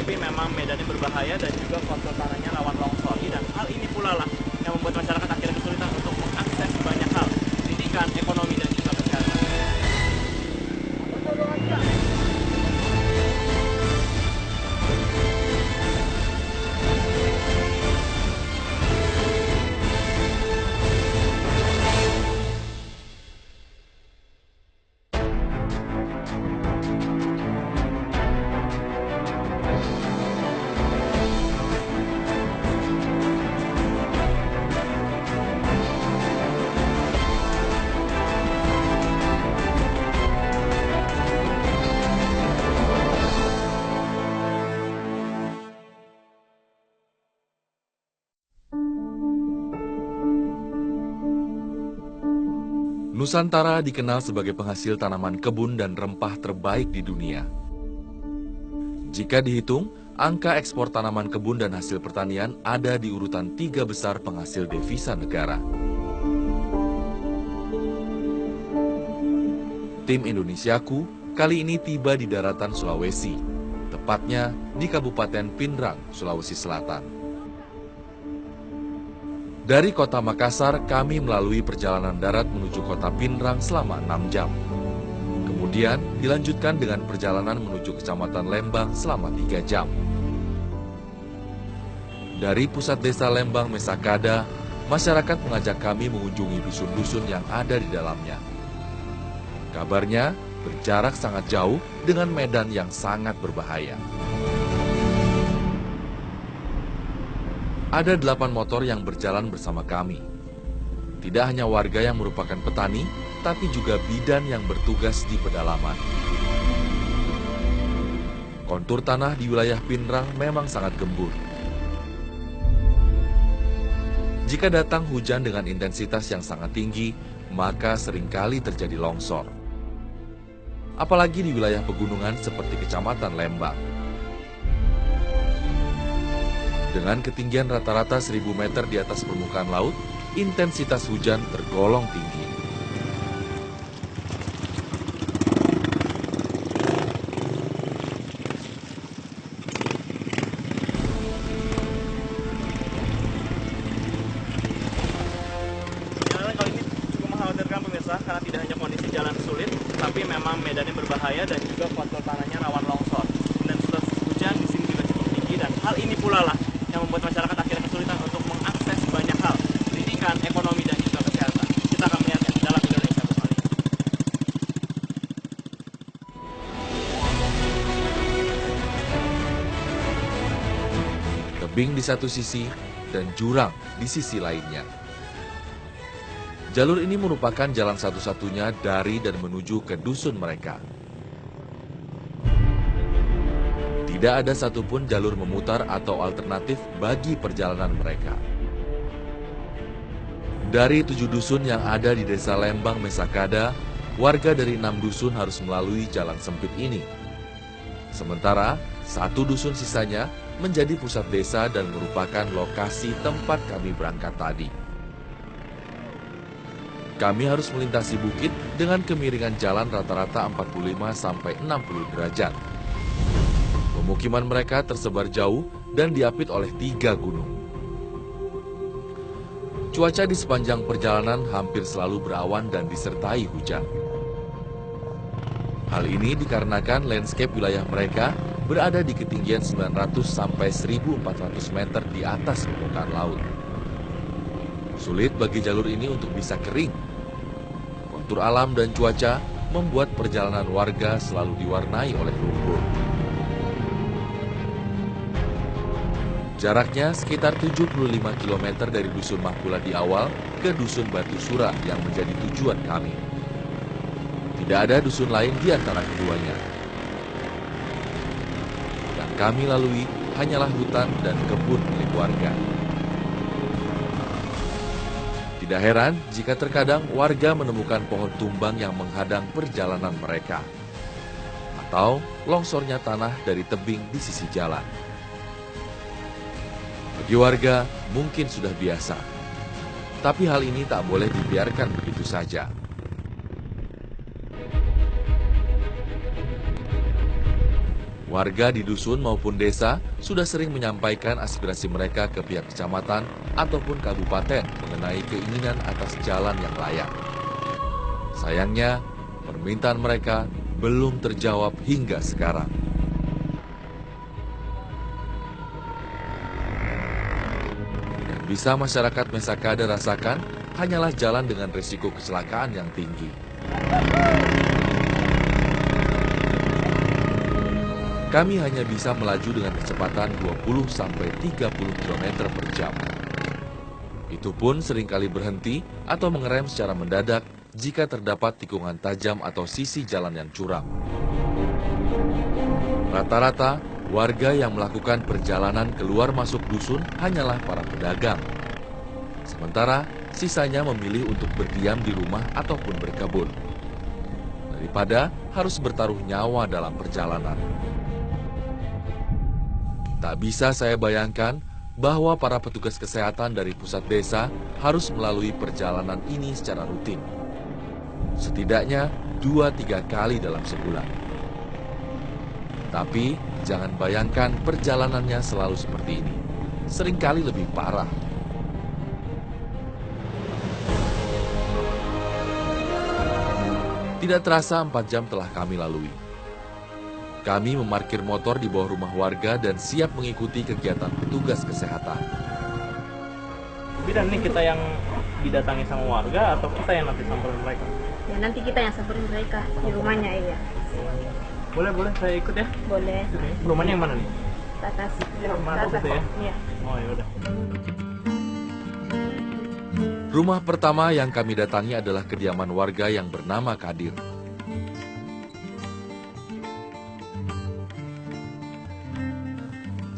tapi memang medannya berbahaya dan juga kontur tanahnya rawan longsor. Dan hal ini pula lah yang membuat masyarakat akhirnya kesulitan untuk mengakses banyak hal, pendidikan, ekonomi, dan juga kesehatan. Nusantara dikenal sebagai penghasil tanaman kebun dan rempah terbaik di dunia. Jika dihitung, angka ekspor tanaman kebun dan hasil pertanian ada di urutan 3 besar penghasil devisa negara. Tim Indonesiaku kali ini tiba di daratan Sulawesi, tepatnya di Kabupaten Pindrang, Sulawesi Selatan. Dari kota Makassar, kami melalui perjalanan darat menuju kota Pindrang selama 6 jam. Kemudian dilanjutkan dengan perjalanan menuju Kecamatan Lembang selama 3 jam. Dari pusat desa Lembang Mesakada, masyarakat mengajak kami mengunjungi dusun-dusun yang ada di dalamnya. Kabarnya berjarak sangat jauh dengan medan yang sangat berbahaya. Ada 8 motor yang berjalan bersama kami. Tidak hanya warga yang merupakan petani, tapi juga bidan yang bertugas di pedalaman. Kontur tanah di wilayah Pindrang memang sangat gembur. Jika datang hujan dengan intensitas yang sangat tinggi, maka seringkali terjadi longsor. Apalagi di wilayah pegunungan seperti Kecamatan Lembang. Dengan ketinggian rata-rata 1000 meter di atas permukaan laut, intensitas hujan tergolong tinggi. Jalan kali ini cukup mengkhawatirkan pemirsa karena tidak hanya kondisi jalan sulit, tapi memang medannya berbahaya dan juga kontur tanahnya rawan longsor. Intensitas hujan di sini juga cukup tinggi dan hal ini pula lah yang membuat masyarakat akhirnya kesulitan untuk mengakses banyak hal, pendidikan, ekonomi, dan juga kesehatan. Kita akan melihatnya dalam Indonesia kembali. Tebing di satu sisi dan jurang di sisi lainnya. Jalur ini merupakan jalan satu-satunya dari dan menuju ke dusun mereka. Tidak ada satupun jalur memutar atau alternatif bagi perjalanan mereka. Dari 7 dusun yang ada di desa Lembang Mesakada, warga dari 6 dusun harus melalui jalan sempit ini. Sementara, 1 dusun sisanya menjadi pusat desa dan merupakan lokasi tempat kami berangkat tadi. Kami harus melintasi bukit dengan kemiringan jalan rata-rata 45-60 derajat. Pemukiman mereka tersebar jauh dan diapit oleh 3 gunung. Cuaca di sepanjang perjalanan hampir selalu berawan dan disertai hujan. Hal ini dikarenakan landscape wilayah mereka berada di ketinggian 900-1400 meter di atas permukaan laut. Sulit bagi jalur ini untuk bisa kering. Kontur alam dan cuaca membuat perjalanan warga selalu diwarnai oleh lumpur. Jaraknya sekitar 75 km dari dusun Mahpula di awal ke dusun Batu Sura yang menjadi tujuan kami. Tidak ada dusun lain di antara keduanya. Yang kami lalui hanyalah hutan dan kebun milik warga. Tidak heran jika terkadang warga menemukan pohon tumbang yang menghadang perjalanan mereka. Atau longsornya tanah dari tebing di sisi jalan. Bagi warga mungkin sudah biasa. Tapi hal ini tak boleh dibiarkan begitu saja. Warga di dusun maupun desa sudah sering menyampaikan aspirasi mereka ke pihak kecamatan ataupun kabupaten mengenai keinginan atas jalan yang layak. Sayangnya, permintaan mereka belum terjawab hingga sekarang. Yang bisa masyarakat Mesakada rasakan hanyalah jalan dengan risiko kecelakaan yang tinggi. Kami hanya bisa melaju dengan kecepatan 20-30 km per jam. Itu pun seringkali berhenti atau mengerem secara mendadak jika terdapat tikungan tajam atau sisi jalan yang curam. Rata-rata, warga yang melakukan perjalanan keluar masuk dusun hanyalah para pedagang. Sementara, sisanya memilih untuk berdiam di rumah ataupun berkebun, daripada harus bertaruh nyawa dalam perjalanan. Tak bisa saya bayangkan bahwa para petugas kesehatan dari pusat desa harus melalui perjalanan ini secara rutin. Setidaknya 2-3 kali dalam sebulan. Tapi jangan bayangkan perjalanannya selalu seperti ini. Seringkali lebih parah. Tidak terasa 4 jam telah kami lalui. Kami memarkir motor di bawah rumah warga dan siap mengikuti kegiatan petugas kesehatan. Dan ini kita yang didatangi sama warga atau kita yang nanti samperin mereka? Ya nanti kita yang samperin mereka di rumahnya ya. Boleh saya ikut ya? Boleh. Rumahnya yang mana nih? Atas. Mana Atas. itu ya? Iya. Oh ya udah. Rumah pertama yang kami datangi adalah kediaman warga yang bernama Kadir.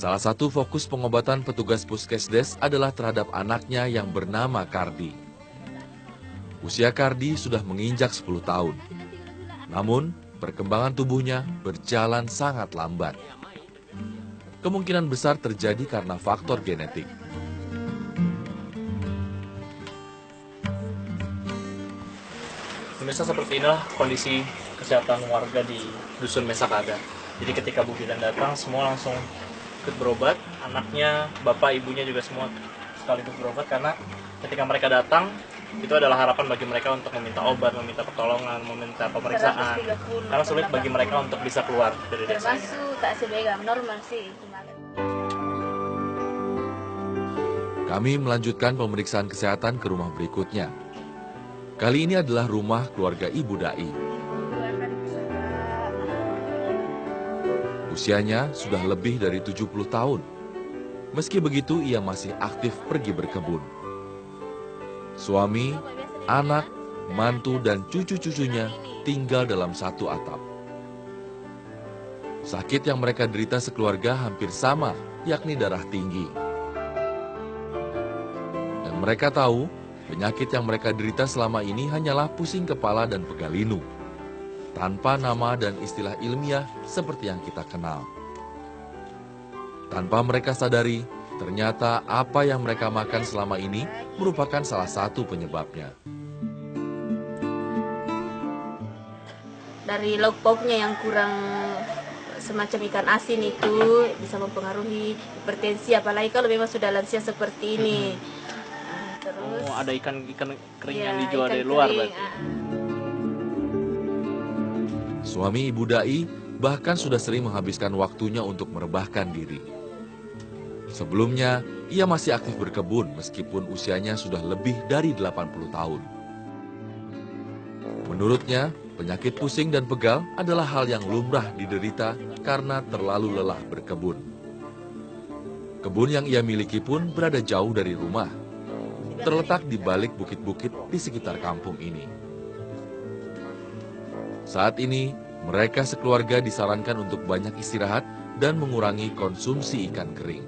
Salah satu fokus pengobatan petugas Puskesdes adalah terhadap anaknya yang bernama Kardi. Usia Kardi sudah menginjak 10 tahun. Namun, perkembangan tubuhnya berjalan sangat lambat. Kemungkinan besar terjadi karena faktor genetik. Pemirsa, seperti inilah kondisi kesehatan warga di Dusun Mesakada. Jadi ketika Bu Bidan datang, semua langsung ikut berobat, anaknya, bapak, ibunya juga semua sekaligus berobat karena ketika mereka datang, itu adalah harapan bagi mereka untuk meminta obat, meminta pertolongan, meminta pemeriksaan. Karena sulit bagi mereka untuk bisa keluar dari desa. Termasuk tak sebegang normal sih. Kami melanjutkan pemeriksaan kesehatan ke rumah berikutnya. Kali ini adalah rumah keluarga Ibu Dai. Usianya sudah lebih dari 70 tahun. Meski begitu, ia masih aktif pergi berkebun. Suami, anak, mantu, dan cucu-cucunya tinggal dalam satu atap. Sakit yang mereka derita sekeluarga hampir sama, yakni darah tinggi. Dan mereka tahu, penyakit yang mereka derita selama ini hanyalah pusing kepala dan pegal linu, tanpa nama dan istilah ilmiah seperti yang kita kenal. Tanpa mereka sadari, ternyata apa yang mereka makan selama ini merupakan salah satu penyebabnya. Dari lauk pauknya yang kurang semacam ikan asin itu bisa mempengaruhi hipertensi, apalagi kalau memang sudah lansia seperti ini. Terus Ada ikan kering ya, yang dijual ikan dari luar kering, berarti. Suami Ibu Dai bahkan sudah sering menghabiskan waktunya untuk merebahkan diri. Sebelumnya, ia masih aktif berkebun meskipun usianya sudah lebih dari 80 tahun. Menurutnya, penyakit pusing dan pegal adalah hal yang lumrah diderita karena terlalu lelah berkebun. Kebun yang ia miliki pun berada jauh dari rumah, terletak di balik bukit-bukit di sekitar kampung ini. Saat ini, mereka sekeluarga disarankan untuk banyak istirahat dan mengurangi konsumsi ikan kering.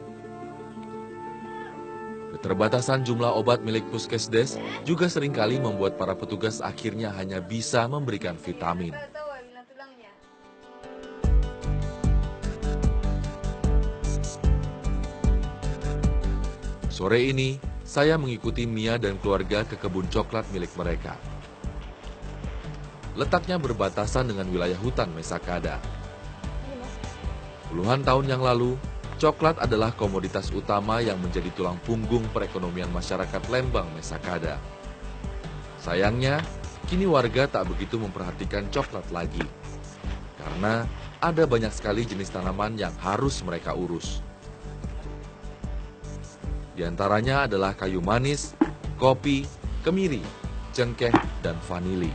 Keterbatasan jumlah obat milik Puskesdes juga seringkali membuat para petugas akhirnya hanya bisa memberikan vitamin. Sore ini, saya mengikuti Mia dan keluarga ke kebun coklat milik mereka. Letaknya berbatasan dengan wilayah hutan Mesakada. Puluhan tahun yang lalu, coklat adalah komoditas utama yang menjadi tulang punggung perekonomian masyarakat Lembang Mesakada. Sayangnya, kini warga tak begitu memperhatikan coklat lagi. Karena ada banyak sekali jenis tanaman yang harus mereka urus. Di antaranya adalah kayu manis, kopi, kemiri, cengkeh, dan vanili.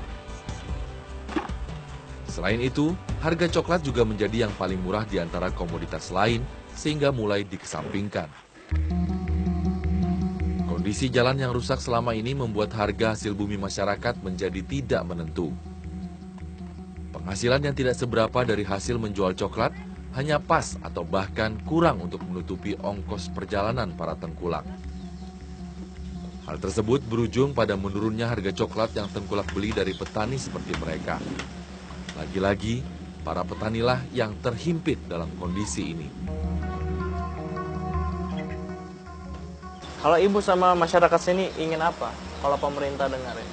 Selain itu, harga coklat juga menjadi yang paling murah di antara komoditas lain, sehingga mulai dikesampingkan. Kondisi jalan yang rusak selama ini membuat harga hasil bumi masyarakat menjadi tidak menentu. Penghasilan yang tidak seberapa dari hasil menjual coklat hanya pas atau bahkan kurang untuk menutupi ongkos perjalanan para tengkulak. Hal tersebut berujung pada menurunnya harga coklat yang tengkulak beli dari petani seperti mereka. Lagi-lagi, para petanilah yang terhimpit dalam kondisi ini. Kalau ibu sama masyarakat sini ingin apa? Kalau pemerintah dengarin?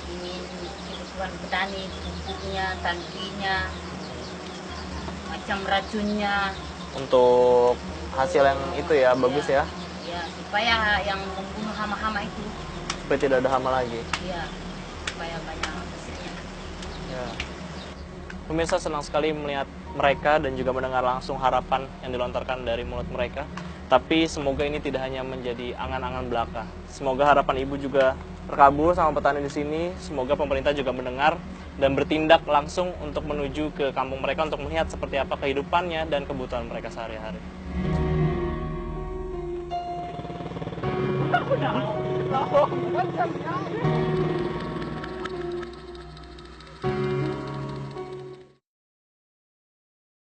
Ingin kebutuhan petani, pupuknya, tandinya, macam racunnya. Untuk hasil yang itu ya, bagus ya? Ya, supaya yang membunuh hama-hama itu, Supaya tidak ada hama lagi. ya, supaya banyak hasilnya. Ya. Pemirsa senang sekali melihat mereka dan juga mendengar langsung harapan yang dilontarkan dari mulut mereka. Tapi semoga ini tidak hanya menjadi angan-angan belaka. Semoga harapan ibu juga terkabul sama petani di sini. Semoga pemerintah juga mendengar dan bertindak langsung untuk menuju ke kampung mereka untuk melihat seperti apa kehidupannya dan kebutuhan mereka sehari-hari.